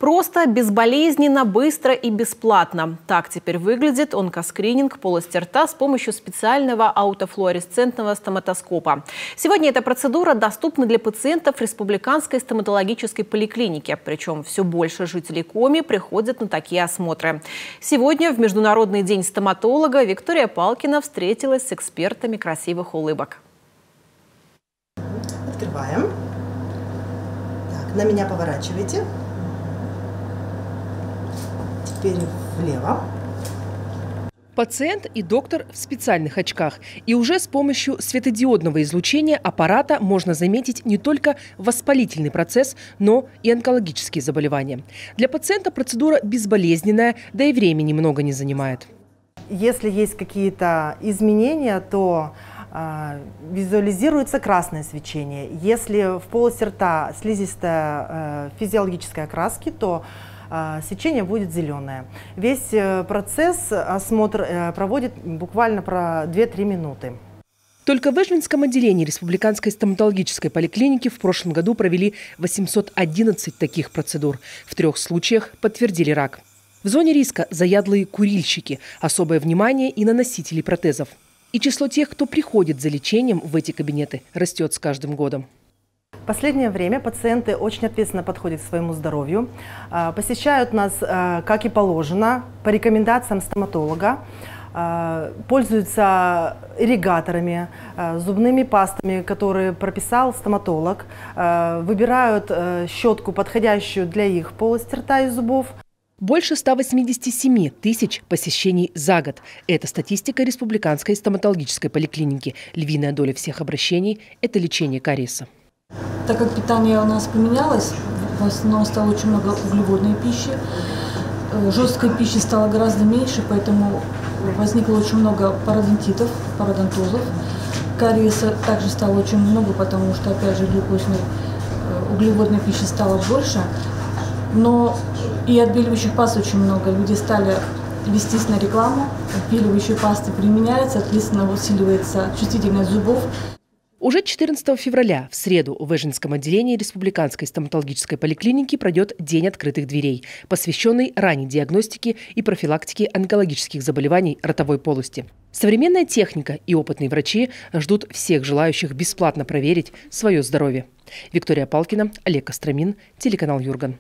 Просто, безболезненно, быстро и бесплатно. Так теперь выглядит онкоскрининг полости рта с помощью специального аутофлуоресцентного стоматоскопа. Сегодня эта процедура доступна для пациентов Республиканской стоматологической поликлиники. Причем все больше жителей Коми приходят на такие осмотры. Сегодня в Международный день стоматолога Виктория Палкина встретилась с экспертами красивых улыбок. Открываем. Так, на меня поворачивайте. Теперь влево. Пациент и доктор в специальных очках. И уже с помощью светодиодного излучения аппарата можно заметить не только воспалительный процесс, но и онкологические заболевания. Для пациента процедура безболезненная, да и времени много не занимает. Если есть какие-то изменения, то визуализируется красное свечение. Если в полости рта слизистая физиологической окраски, то свечение будет зеленое. Весь процесс осмотр проводит буквально про 2-3 минуты. Только в Эжвинском отделении Республиканской стоматологической поликлиники в прошлом году провели 811 таких процедур. В 3 случаях подтвердили рак. В зоне риска заядлые курильщики, особое внимание и на носителей протезов. И число тех, кто приходит за лечением в эти кабинеты, растет с каждым годом. В последнее время пациенты очень ответственно подходят к своему здоровью, посещают нас, как и положено, по рекомендациям стоматолога, пользуются ирригаторами, зубными пастами, которые прописал стоматолог, выбирают щетку, подходящую для их полости рта и зубов. Больше 187 тысяч посещений за год. Это статистика Республиканской стоматологической поликлиники. Львиная доля всех обращений – это лечение кариеса. Так как питание у нас поменялось, в основном стало очень много углеводной пищи, жесткой пищи стало гораздо меньше, поэтому возникло очень много пародонтитов, пародонтозов. Кариеса также стало очень много, потому что, опять же, глюкозной углеводной пищи стало больше. Но и отбеливающих паст очень много. Люди стали вестись на рекламу, отбеливающие пасты применяются, соответственно, усиливается чувствительность зубов. Уже 14 февраля, в среду, в Эжвинском отделении Республиканской стоматологической поликлиники пройдет День открытых дверей, посвященный ранней диагностике и профилактике онкологических заболеваний ротовой полости. Современная техника и опытные врачи ждут всех желающих бесплатно проверить свое здоровье. Виктория Палкина, Олег Костромин, телеканал Юрган.